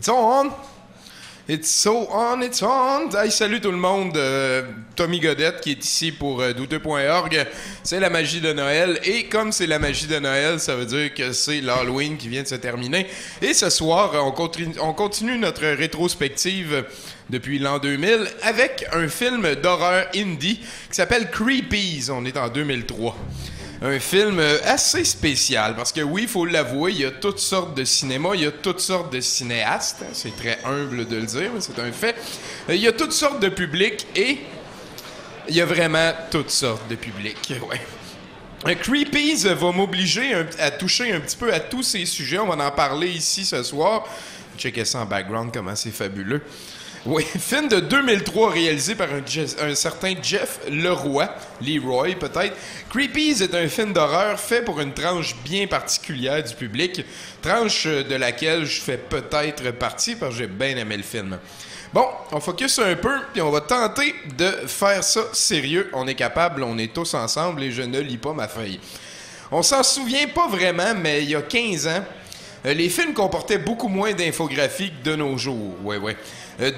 It's on! It's so on, it's on! Hey, salut tout le monde! Tommy Godette qui est ici pour douteux.org. C'est la magie de Noël. Et comme c'est la magie de Noël, ça veut dire que c'est l'Halloween qui vient de se terminer. Et ce soir, on continue notre rétrospective depuis l'an 2000 avec un film d'horreur indie qui s'appelle Creepies. On est en 2003. Un film assez spécial, parce que oui, il faut l'avouer, il y a toutes sortes de cinéma, il y a toutes sortes de cinéastes, hein, c'est très humble de le dire, mais c'est un fait. Il y a toutes sortes de publics et il y a vraiment toutes sortes de publics, ouais. Creepies va m'obliger à toucher un petit peu à tous ces sujets, on va en parler ici ce soir. Checkez ça en background, comment c'est fabuleux. Oui, film de 2003 réalisé par un certain Jeff Leroy peut-être. Creepies est un film d'horreur fait pour une tranche bien particulière du public, tranche de laquelle je fais peut-être partie parce que j'ai bien aimé le film. Bon, on focus un peu, puis on va tenter de faire ça sérieux. On est capable, on est tous ensemble et je ne lis pas ma feuille. On s'en souvient pas vraiment, mais il y a 15 ans, les films comportaient beaucoup moins d'infographie que de nos jours. Ouais.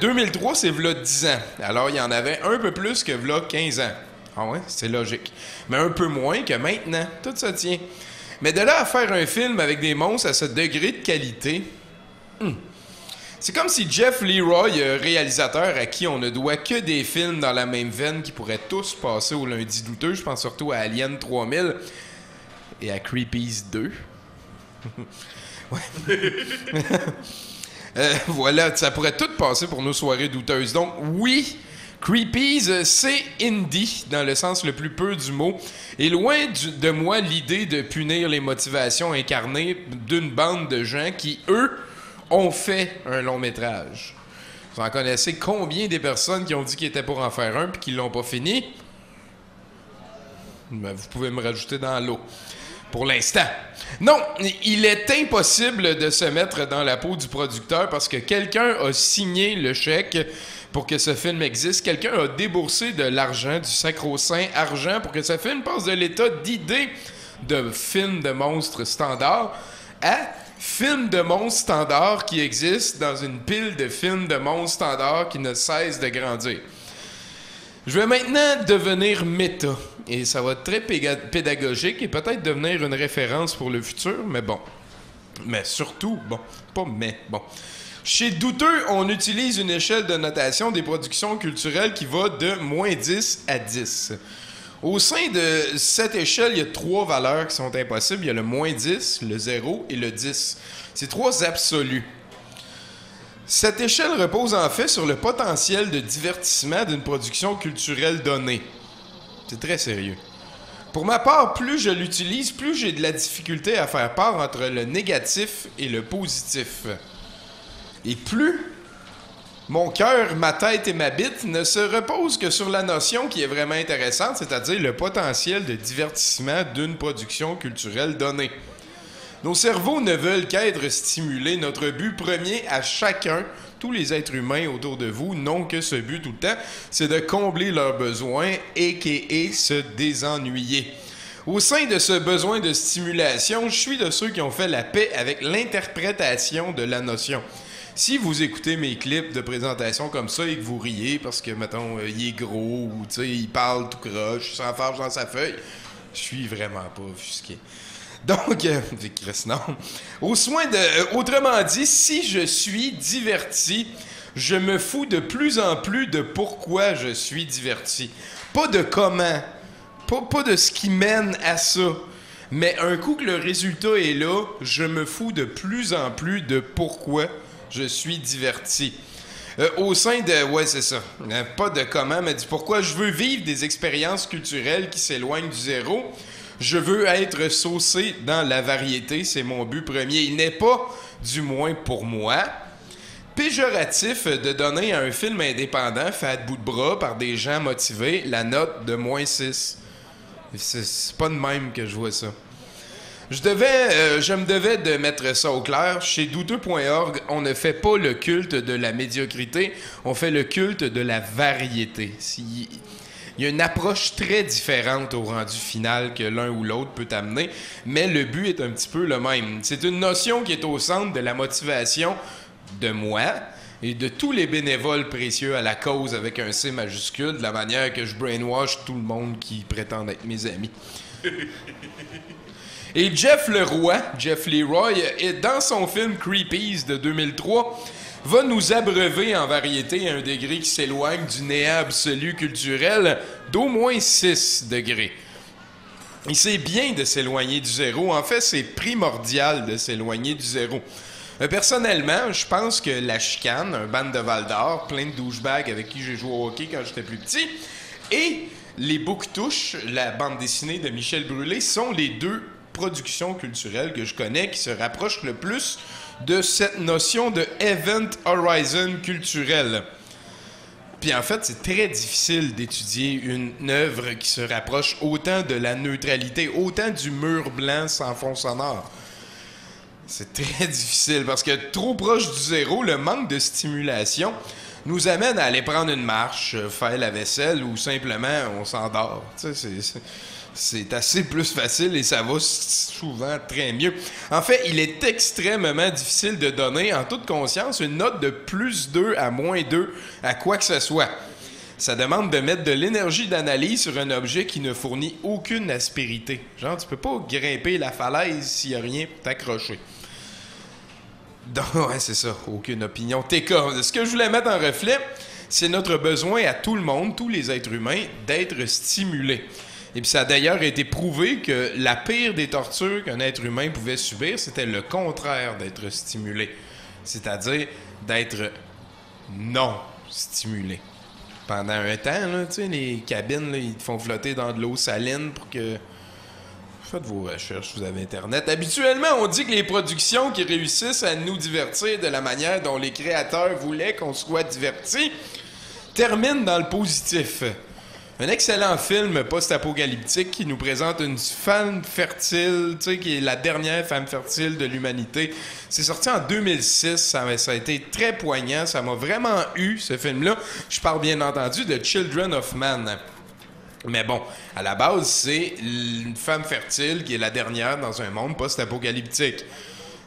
2003, c'est v'là 10 ans. Alors, il y en avait un peu plus que v'là 15 ans. Ah ouais, c'est logique. Mais un peu moins que maintenant. Tout ça tient. Mais de là à faire un film avec des monstres à ce degré de qualité... C'est comme si Jeff Leroy, réalisateur à qui on ne doit que des films dans la même veine qui pourraient tous passer au lundi douteux, je pense surtout à Alien 3000 et à Creepies 2. Ouais. Voilà, ça pourrait tout passer pour nos soirées douteuses. Donc, oui, Creepies, c'est indie, dans le sens le plus pur du mot. Et loin de moi l'idée de punir les motivations incarnées d'une bande de gens qui, eux, ont fait un long métrage. Vous en connaissez combien des personnes qui ont dit qu'ils étaient pour en faire un puis qui l'ont pas fini? Ben, vous pouvez me rajouter dans l'eau. Pour l'instant. Non, il est impossible de se mettre dans la peau du producteur parce que quelqu'un a signé le chèque pour que ce film existe. Quelqu'un a déboursé de l'argent, du sacro-saint argent, pour que ce film passe de l'état d'idée de film de monstres standard à film de monstres standard qui existe dans une pile de films de monstres standards qui ne cessent de grandir. Je vais maintenant devenir méta. Et ça va être très pédagogique et peut-être devenir une référence pour le futur, mais bon. Mais surtout, bon, pas mais, bon. Chez Douteux, on utilise une échelle de notation des productions culturelles qui va de moins 10 à 10. Au sein de cette échelle, il y a 3 valeurs qui sont impossibles. Il y a le moins 10, le 0 et le 10. C'est 3 absolus. Cette échelle repose en fait sur le potentiel de divertissement d'une production culturelle donnée. C'est très sérieux. Pour ma part, plus je l'utilise, plus j'ai de la difficulté à faire part entre le négatif et le positif. Et plus mon cœur, ma tête et ma bite ne se reposent que sur la notion qui est vraiment intéressante, c'est-à-dire le potentiel de divertissement d'une production culturelle donnée. Nos cerveaux ne veulent qu'être stimulés. Notre but premier à chacun, tous les êtres humains autour de vous, n'ont que ce but tout le temps, c'est de combler leurs besoins, a.k.a. se désennuyer. Au sein de ce besoin de stimulation, je suis de ceux qui ont fait la paix avec l'interprétation de la notion. Si vous écoutez mes clips de présentation comme ça et que vous riez parce que, mettons, il est gros ou, tu sais, il parle tout croche, il s'enfarge dans sa feuille, je suis vraiment pas offusqué. Donc, non. Autrement dit, si je suis diverti, je me fous de plus en plus de pourquoi je suis diverti. Pas de comment, pas de ce qui mène à ça. Mais un coup que le résultat est là, je me fous de plus en plus de pourquoi je suis diverti. Au sein de... Ouais, c'est ça. Pas de comment, mais du pourquoi je veux vivre des expériences culturelles qui s'éloignent du zéro. Je veux être saucé dans la variété, c'est mon but premier. Il n'est pas, du moins pour moi, péjoratif de donner à un film indépendant fait à bout de bras par des gens motivés la note de moins 6. C'est pas de même que je vois ça. Je me devais de mettre ça au clair. Chez douteux.org, on ne fait pas le culte de la médiocrité, on fait le culte de la variété. Il y a une approche très différente au rendu final que l'un ou l'autre peut amener, mais le but est un petit peu le même. C'est une notion qui est au centre de la motivation de moi et de tous les bénévoles précieux à la cause avec un C majuscule, de la manière que je brainwash tout le monde qui prétend être mes amis. Et Jeff Leroy, dans son film Creepies de 2003, va nous abreuver en variété à un degré qui s'éloigne du néant absolu culturel d'au moins 6 degrés. Et c'est bien de s'éloigner du zéro. En fait, c'est primordial de s'éloigner du zéro. Personnellement, je pense que La Chicane, un band de Val-d'Or, plein de douchebags avec qui j'ai joué au hockey quand j'étais plus petit, et Les Bouctouches, la bande dessinée de Michel Brûlé, sont les deux productions culturelles que je connais qui se rapprochent le plus de cette notion de Event Horizon culturel. Puis en fait, c'est très difficile d'étudier une œuvre qui se rapproche autant de la neutralité, autant du mur blanc sans fond sonore. C'est très difficile parce que trop proche du zéro, le manque de stimulation nous amène à aller prendre une marche, faire la vaisselle ou simplement on s'endort. Tu sais, c'est assez plus facile et ça va souvent très mieux. En fait, il est extrêmement difficile de donner en toute conscience une note de +2 à -2 à quoi que ce soit. Ça demande de mettre de l'énergie d'analyse sur un objet qui ne fournit aucune aspérité. Genre, tu peux pas grimper la falaise s'il n'y a rien pour t'accrocher. Donc, ouais, c'est ça, aucune opinion. TK. Ce que je voulais mettre en reflet, c'est notre besoin à tout le monde, tous les êtres humains, d'être stimulés. Et puis ça a d'ailleurs été prouvé que la pire des tortures qu'un être humain pouvait subir, c'était le contraire d'être stimulé. C'est-à-dire d'être non stimulé. Pendant un temps, là, tu sais, les cabines, là, ils te font flotter dans de l'eau saline pour que... Faites vos recherches, vous avez Internet. Habituellement, on dit que les productions qui réussissent à nous divertir de la manière dont les créateurs voulaient qu'on soit divertis terminent dans le positif. Un excellent film post-apocalyptique qui nous présente une femme fertile, tu sais, qui est la dernière femme fertile de l'humanité. C'est sorti en 2006, ça a été très poignant, ça m'a vraiment eu, ce film-là. Je parle bien entendu de Children of Man. Mais bon, à la base, c'est une femme fertile qui est la dernière dans un monde post-apocalyptique.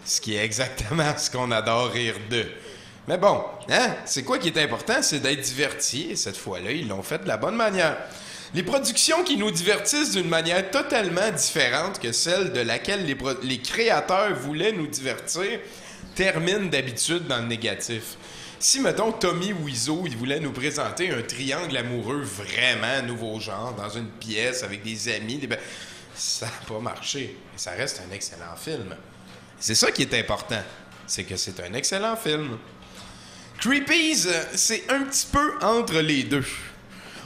Ce qui est exactement ce qu'on adore rire d'eux. Mais bon, hein, c'est quoi qui est important? C'est d'être diverti, et cette fois-là, ils l'ont fait de la bonne manière. Les productions qui nous divertissent d'une manière totalement différente que celle de laquelle les créateurs voulaient nous divertir terminent d'habitude dans le négatif. Si, mettons, Tommy Wiseau, il voulait nous présenter un triangle amoureux vraiment nouveau genre, dans une pièce avec des amis, ça n'a pas marché. Mais ça reste un excellent film. C'est ça qui est important, c'est que c'est un excellent film. Creepies, c'est un petit peu entre les deux.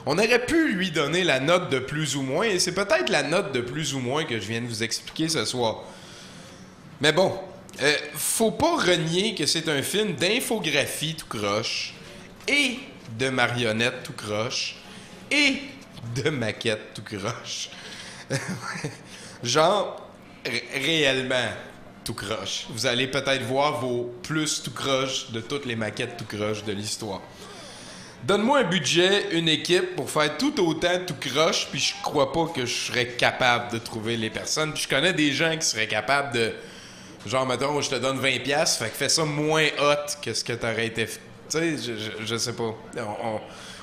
On aurait pu lui donner la note de plus ou moins, et c'est peut-être la note de plus ou moins que je viens de vous expliquer ce soir. Mais bon, faut pas renier que c'est un film d'infographie tout croche, et de marionnettes tout croche, et de maquettes tout croche. Genre, réellement tout croche. Vous allez peut-être voir vos plus tout croche de toutes les maquettes tout croche de l'histoire. Donne-moi un budget, une équipe pour faire tout autant tout croche, puis je crois pas que je serais capable de trouver les personnes. Puis je connais des gens qui seraient capables de... Genre, mettons, je te donne 20$, fait que fais ça moins hot que ce que t'aurais été... Tu sais, je sais pas.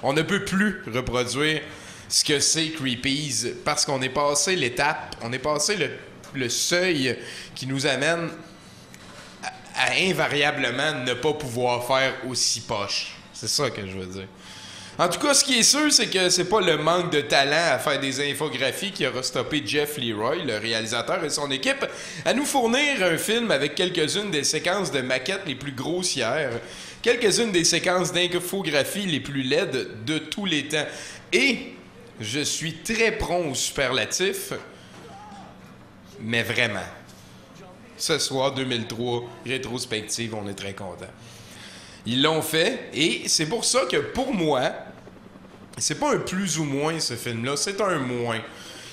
On ne peut plus reproduire ce que c'est Creepies, parce qu'on est passé l'étape, on est passé le seuil qui nous amène à invariablement ne pas pouvoir faire aussi poche. C'est ça que je veux dire. En tout cas, ce qui est sûr, c'est que c'est pas le manque de talent à faire des infographies qui aura stoppé Jeff Leroy, le réalisateur, et son équipe, à nous fournir un film avec quelques-unes des séquences de maquettes les plus grossières, quelques-unes des séquences d'infographie les plus laides de tous les temps. Et je suis très prompt au superlatif, mais vraiment. Ce soir, 2003, rétrospective, on est très contents. Ils l'ont fait, et c'est pour ça que, pour moi, c'est pas un plus ou moins, ce film-là, c'est un moins.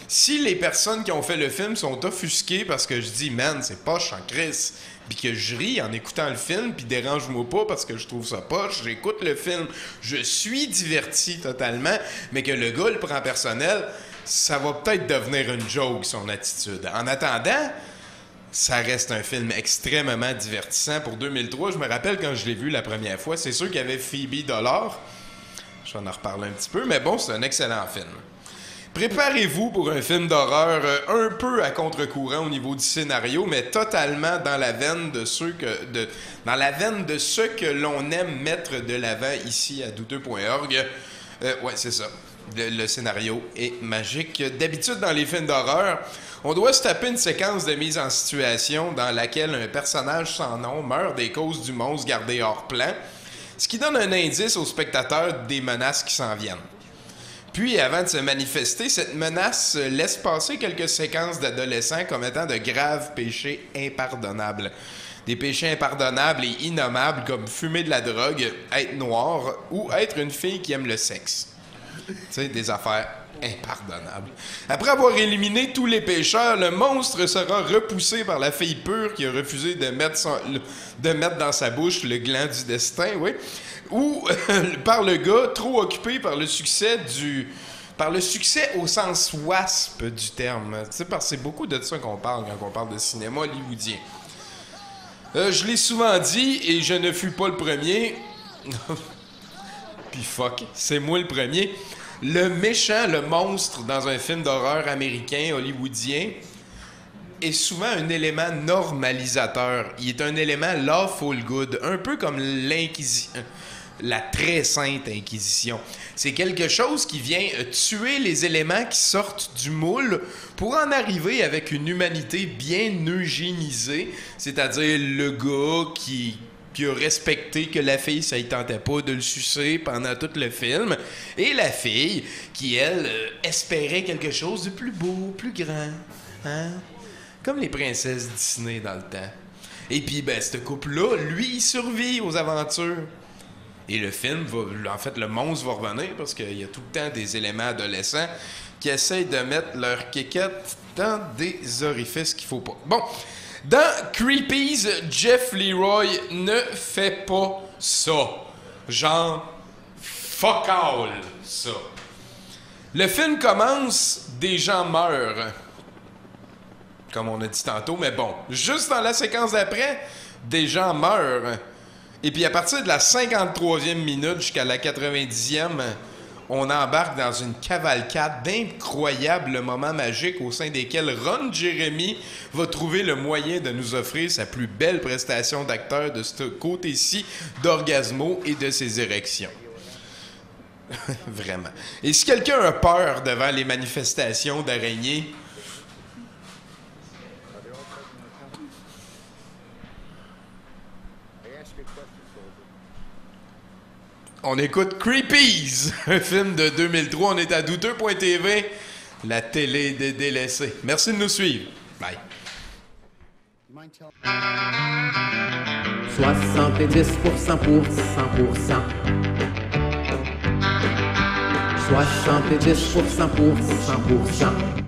Si les personnes qui ont fait le film sont offusquées parce que je dis « Man, c'est poche en crise », puis que je ris en écoutant le film, puis dérange-moi pas parce que je trouve ça poche, j'écoute le film, je suis diverti totalement, mais que le gars le prend personnel, ça va peut-être devenir une joke, son attitude. En attendant... ça reste un film extrêmement divertissant pour 2003. Je me rappelle quand je l'ai vu la première fois, c'est sûr qu'il y avait Phoebe Dollar. Je vais en reparler un petit peu, mais bon, c'est un excellent film. Préparez-vous pour un film d'horreur un peu à contre-courant au niveau du scénario, mais totalement dans la veine de ce que l'on aime mettre de l'avant ici à douteux.org. Ouais, c'est ça. Le scénario est magique. D'habitude, dans les films d'horreur, on doit se taper une séquence de mise en situation dans laquelle un personnage sans nom meurt des causes du monstre gardé hors plan, ce qui donne un indice aux spectateurs des menaces qui s'en viennent. Puis, avant de se manifester, cette menace laisse passer quelques séquences d'adolescents commettant de graves péchés impardonnables. Des péchés impardonnables et innommables comme fumer de la drogue, être noir ou être une fille qui aime le sexe. Tu sais, des affaires impardonnables. Après avoir éliminé tous les pécheurs, le monstre sera repoussé par la fille pure qui a refusé de mettre dans sa bouche le gland du destin, oui. Ou par le gars trop occupé par le succès au sens wasp du terme. Tu sais, parce que c'est beaucoup de ça qu'on parle quand on parle de cinéma hollywoodien. Je l'ai souvent dit et je ne fus pas le premier. Puis fuck, c'est moi le premier. Le méchant, le monstre dans un film d'horreur américain, hollywoodien, est souvent un élément normalisateur. Il est un élément lawful good, un peu comme la très sainte Inquisition. C'est quelque chose qui vient tuer les éléments qui sortent du moule pour en arriver avec une humanité bien eugénisée, c'est-à-dire le gars qui a respecté que la fille, ça ne tentait pas de le sucer pendant tout le film, et la fille qui, elle, espérait quelque chose de plus beau, plus grand, hein? Comme les princesses Disney dans le temps. Et puis, ben, ce couple-là, lui, il survit aux aventures. Et le film le monstre va revenir parce qu'il y a tout le temps des éléments adolescents qui essayent de mettre leur kékette dans des orifices qu'il faut pas. Bon, dans Creepies, Jeff Leroy ne fait pas ça. Genre, fuck all, ça. Le film commence, des gens meurent. Comme on a dit tantôt, mais bon, juste dans la séquence d'après, des gens meurent. Et puis à partir de la 53e minute jusqu'à la 90e, on embarque dans une cavalcade d'incroyables moments magiques au sein desquels Ron Jeremy va trouver le moyen de nous offrir sa plus belle prestation d'acteur de ce côté-ci d'Orgasmo et de ses érections. Vraiment. Et si quelqu'un a peur devant les manifestations d'araignées, on écoute Creepies, un film de 2003. On est à douteux.tv, la télé des délaissés. Merci de nous suivre. Bye. 70% pour 100%. 70% pour 100%.